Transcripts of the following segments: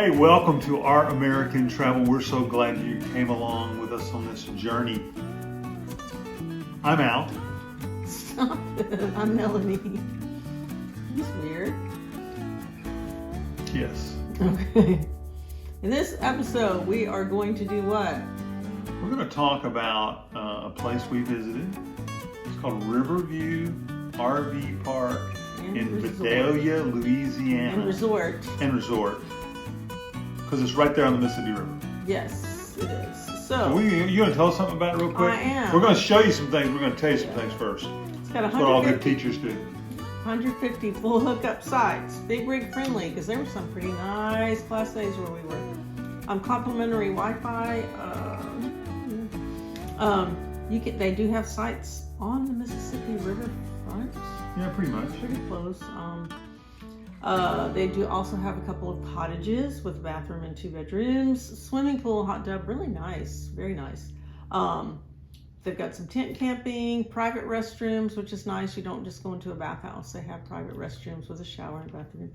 Hey, welcome to Our American Travel. We're so glad you came along with us on this journey. I'm Al. Stop it. I'm Melanie. He's weird. Yes. Okay. In this episode, we are going to do what? We're going to talk about a place we visited. It's called Riverview RV Park in Vidalia, Louisiana. And resort. Because it's right there on the Mississippi River. Yes, it is. So, you going to tell us something about it real quick? I am. We're going to show you some things. We're going to tell you some things first. It's got That's what all good teachers do. 150 full hookup sites. Big rig friendly, because there were some pretty nice Class A's where we were. Complimentary Wi-Fi. They do have sites on the Mississippi Riverfront. Yeah, pretty much. Pretty close. They do also have a couple of cottages with a bathroom and 2 bedrooms, swimming pool, hot tub, really nice, very nice. They've got some tent camping, private restrooms, which is nice. You don't just go into a bathhouse. They have private restrooms with a shower and bathroom.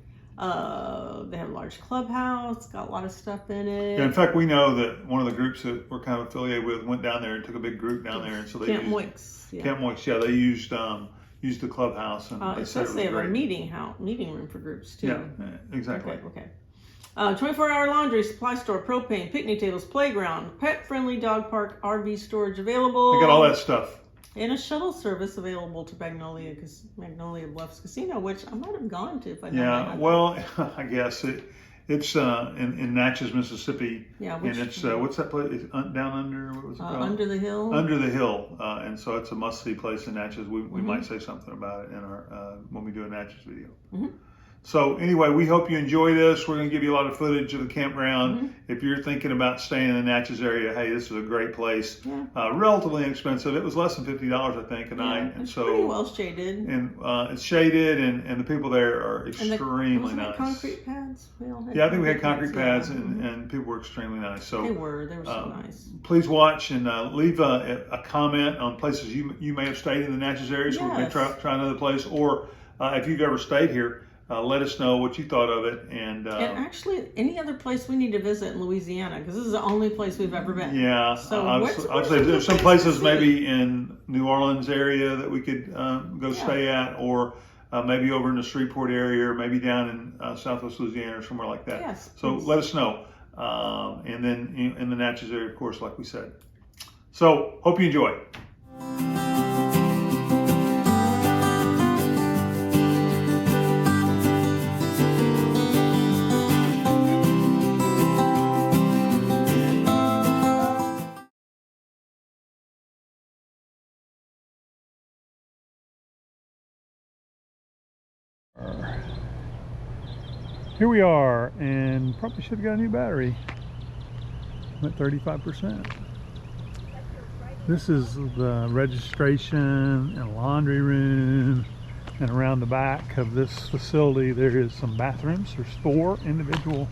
They have a large clubhouse, got a lot of stuff in it. Yeah, in fact, we know that one of the groups that we're kind of affiliated with went down there and took a big group down there, and so they Camp Moix. Yeah. Camp Moix, yeah, they used the clubhouse, and it says they have a meeting room for groups too. Yeah, exactly. Okay. 24-hour laundry, supply store, propane, picnic tables, playground, pet-friendly dog park, RV storage available. They got all that stuff. And a shuttle service available to Magnolia Bluffs Casino, which I might have gone to if I known. Yeah, well, I guess it's in Natchez, Mississippi. Yeah, and it's what's that place? It's down under. What was it called? Under the Hill. Under the Hill, and so it's a must-see place in Natchez. We might say something about it in our when we do a Natchez video. Mm-hmm. So anyway, we hope you enjoy this. We're going to give you a lot of footage of the campground. Mm-hmm. If you're thinking about staying in the Natchez area, hey, this is a great place. Yeah. Relatively inexpensive. It was less than $50, I think, a night. And so pretty well shaded. And it's shaded, and the people there are extremely nice. Concrete pads? I think we had concrete pads, and people were extremely nice. So they were so nice. Please watch and leave a comment on places you may have stayed in the Natchez area, so we may try another place. Or if you've ever stayed here, let us know what you thought of it. And actually, any other place we need to visit in Louisiana, because this is the only place we've ever been. Yeah, so I'd say there's some places maybe in New Orleans area that we could go stay at, or maybe over in the Shreveport area, or maybe down in Southwest Louisiana or somewhere like that. Yes. So let us know. And then in the Natchez area, of course, like we said. So hope you enjoy. Here we are, and probably should have got a new battery. I'm at 35%. This is the registration and laundry room, and around the back of this facility there is some bathrooms. There's 4 individual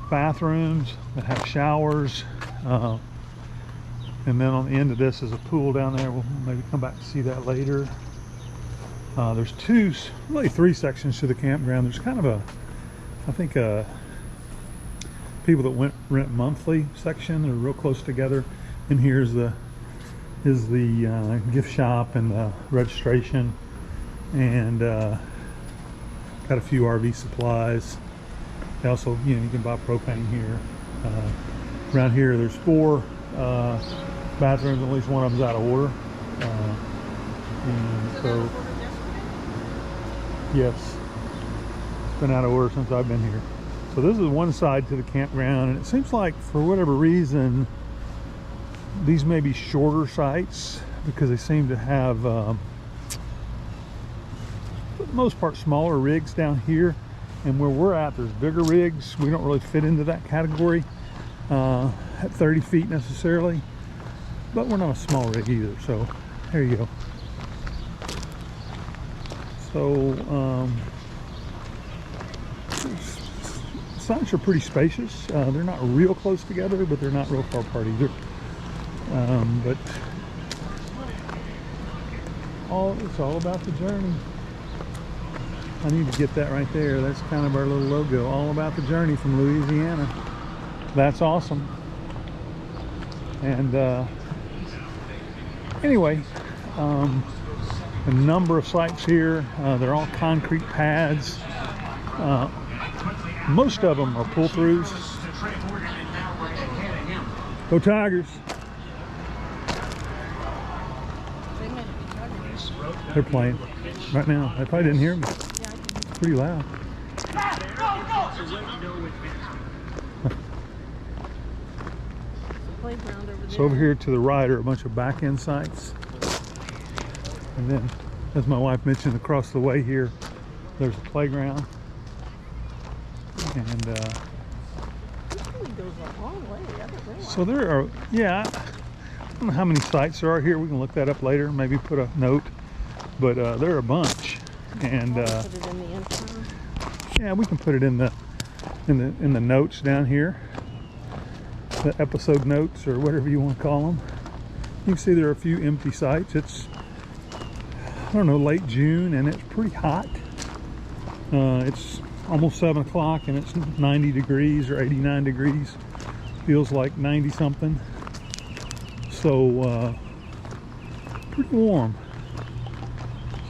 bathrooms that have showers, and then on the end of this is a pool down there. We'll maybe come back to see that later. There's 3 sections to the campground. There's kind of I think people that rent monthly section. They're real close together. And here's the gift shop and the registration, and got a few RV supplies. They also, you can buy propane here. Around here, there's 4 bathrooms. At least one of them's out of order. And so, yes. Been out of order since I've been here. So this is one side to the campground, and it seems like for whatever reason these may be shorter sites because they seem to have for the most part smaller rigs down here, and where we're at there's bigger rigs. We don't really fit into that category at 30 feet necessarily, but we're not a small rig either. So there you go. So sites are pretty spacious. They're not real close together, but they're not real far apart either. But it's all about the journey. I need to get that right there. That's kind of our little logo, all about the journey from Louisiana. That's awesome. And anyway, a number of sites here. They're all concrete pads. Most of them are pull-throughs. Go Tigers! They're playing right now. They probably didn't hear me. It's pretty loud. So over here to the right are a bunch of back-end sites. And then, as my wife mentioned, across the way here, there's a playground. And so there are, yeah, I don't know how many sites there are here. We can look that up later, maybe put a note. But there are a bunch. And yeah, we can put it in the notes down here. The episode notes, or whatever you want to call them. You can see there are a few empty sites. It's, I don't know, late June, and it's pretty hot. It's almost 7 o'clock, and it's 90 degrees or 89 degrees. Feels like 90 something. So pretty warm.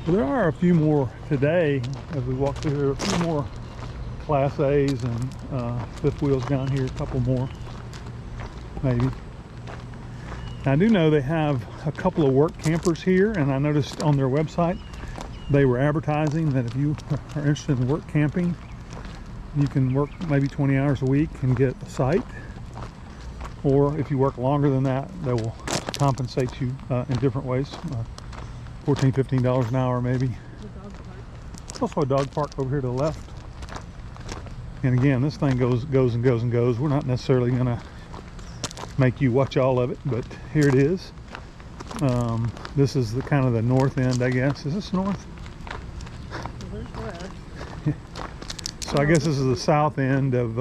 So there are a few more today as we walk through here. A few more Class A's and fifth wheels down here. A couple more. Maybe. Now, I do know they have a couple of work campers here, and I noticed on their website they were advertising that if you are interested in work camping, you can work maybe 20 hours a week and get a site, or if you work longer than that, they will compensate you in different ways, $14, $15 an hour maybe. There's also a dog park over here to the left, and again, this thing goes and goes and goes. We're not necessarily going to make you watch all of it, but here it is. This is the kind of the north end, I guess. Is this north? So I guess this is the south end of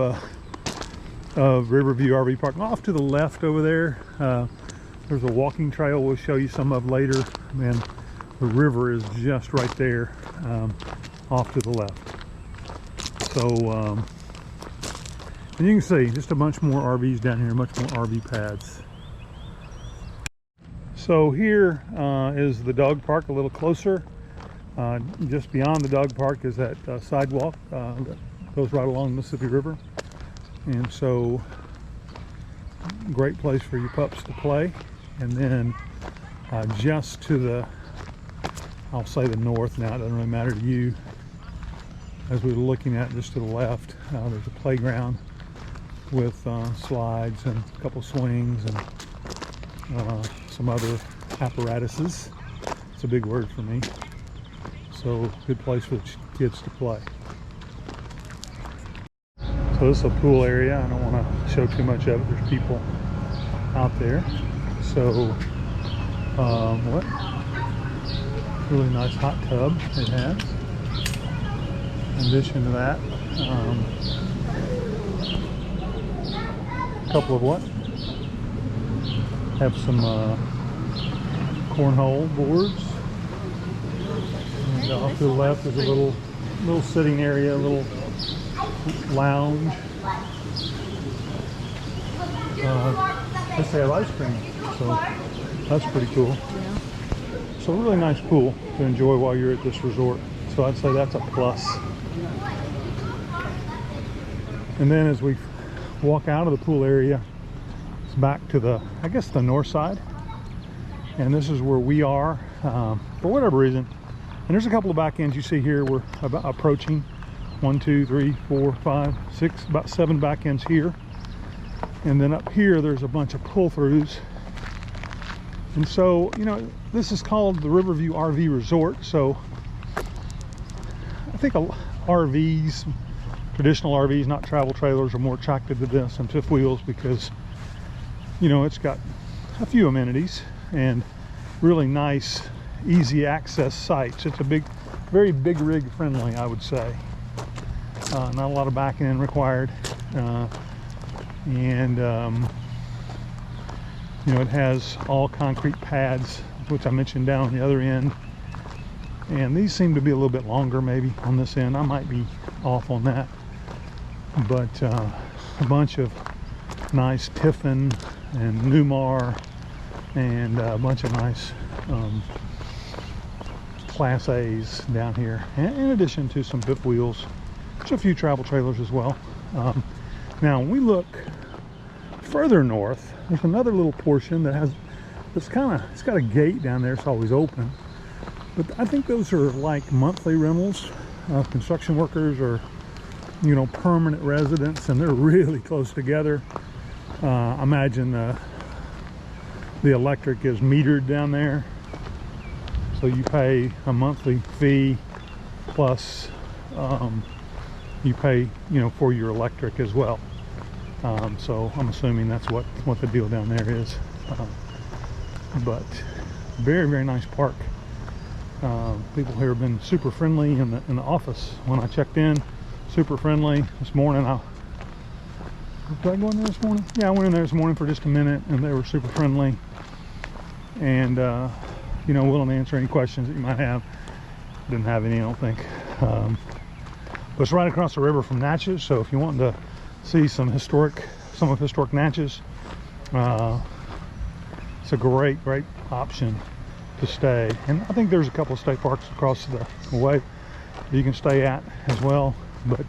Riverview RV Park. Off to the left over there, there's a walking trail we'll show you some of later, and the river is just right there, off to the left. So and you can see just a bunch more RVs down here, much more RV pads. So here is the dog park a little closer. Just beyond the dog park is that sidewalk that goes right along the Mississippi River. And so, great place for your pups to play. And then just to the, I'll say the north now, it doesn't really matter to you, as we were looking at just to the left, there's a playground with slides and a couple swings and some other apparatuses. It's a big word for me. So good place for the kids to play. So this is a pool area. I don't want to show too much of it. There's people out there. So what? Really nice hot tub it has. In addition to that, a couple of what? Have some cornhole boards. And off to the left is a little sitting area, a little lounge. They have ice cream, so that's pretty cool. Yeah. So a really nice pool to enjoy while you're at this resort. So I'd say that's a plus. And then as we walk out of the pool area, it's back to the, I guess, the north side. And this is where we are, for whatever reason. And there's a couple of back ends you see here. We're about approaching 1, 2, 3, 4, 5, 6, about 7 back ends here. And then up here, there's a bunch of pull-throughs. And so, you know, this is called the Riverview RV Resort. So I think RVs, traditional RVs, not travel trailers, are more attracted to this than fifth wheels because, you know, it's got a few amenities and really nice, easy access sites. It's a big, very big rig friendly, I would say. Not a lot of backing in required. You know, it has all concrete pads, which I mentioned down on the other end. And these seem to be a little bit longer maybe on this end. I might be off on that. But a bunch of nice Tiffin and Newmar and a bunch of nice Class A's down here, in addition to some fifth wheels, just a few travel trailers as well. Now when we look further north, there's another little portion that has, it's got a gate down there. It's always open, but I think those are like monthly rentals, construction workers or, you know, permanent residents, and they're really close together. Imagine the electric is metered down there, so you pay a monthly fee plus you pay, you know, for your electric as well. So I'm assuming that's what the deal down there is. But very, very nice park. People here have been super friendly in the office when I checked in. Super friendly. This morning, did I go in there this morning? Yeah, I went in there this morning for just a minute, and they were super friendly. And you know, willing to answer any questions that you might have. Didn't have any, I don't think. But it's right across the river from Natchez, so if you want to see some of historic Natchez, it's a great option to stay. And I think there's a couple of state parks across the way that you can stay at as well, but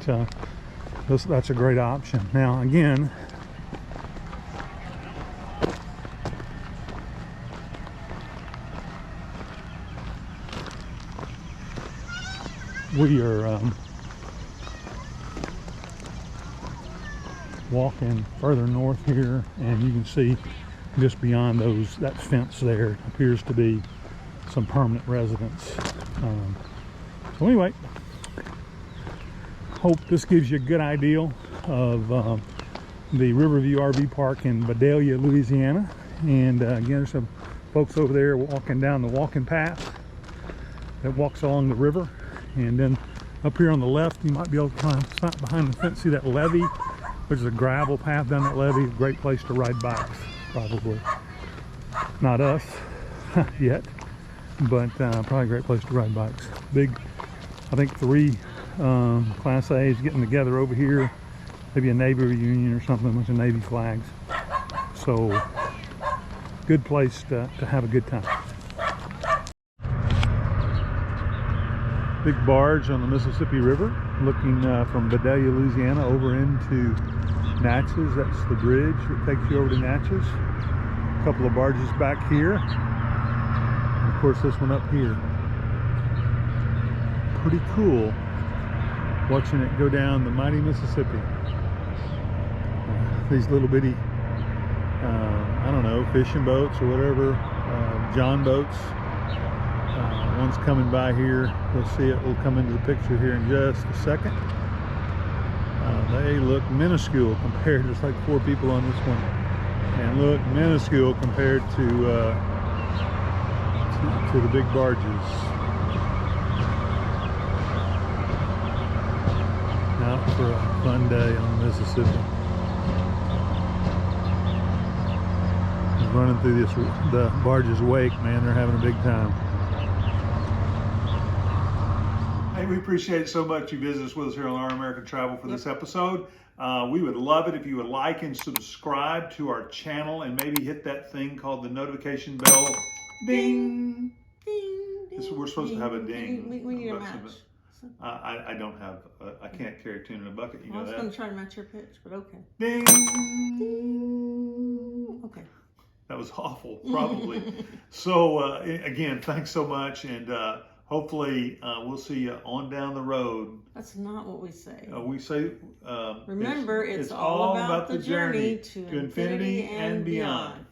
that's a great option. Now again, we are walking further north here, and you can see just beyond that fence there appears to be some permanent residents. So anyway, hope this gives you a good idea of the Riverview RV Park in Vidalia, Louisiana. And again, there's some folks over there walking down the walking path that walks along the river. And then up here on the left, you might be able to find behind the fence, see that levee, which is a gravel path down that levee. Great place to ride bikes, probably. Not us yet, but probably a great place to ride bikes. Big, I think 3 Class A's getting together over here. Maybe a Navy reunion or something, a bunch of Navy flags. So, good place to have a good time. Big barge on the Mississippi River, looking from Vidalia, Louisiana, over into Natchez. That's the bridge that takes you over to Natchez. A couple of barges back here, and of course this one up here. Pretty cool watching it go down the mighty Mississippi. These little bitty, I don't know, fishing boats or whatever, John boats. One's coming by here. We'll see it. We'll come into the picture here in just a second. They look minuscule compared. There's like 4 people on this one, and look minuscule compared to the big barges. Out for a fun day on the Mississippi. Just running through the barge's wake, man. They're having a big time. Hey, we appreciate it so much you visit us with us here on Our American Travel for this episode. We would love it if you would like and subscribe to our channel, and maybe hit that thing called the notification bell. Ding! Ding! Ding! We're supposed to have a ding. We need a match. I don't have, I can't carry a tune in a bucket, you know that? I was going to try to match your pitch, but okay. Ding! Ding! Okay. That was awful, probably. So, again, thanks so much, and hopefully we'll see you on down the road. That's not what we say. We say, remember, it's all about the journey to infinity and beyond.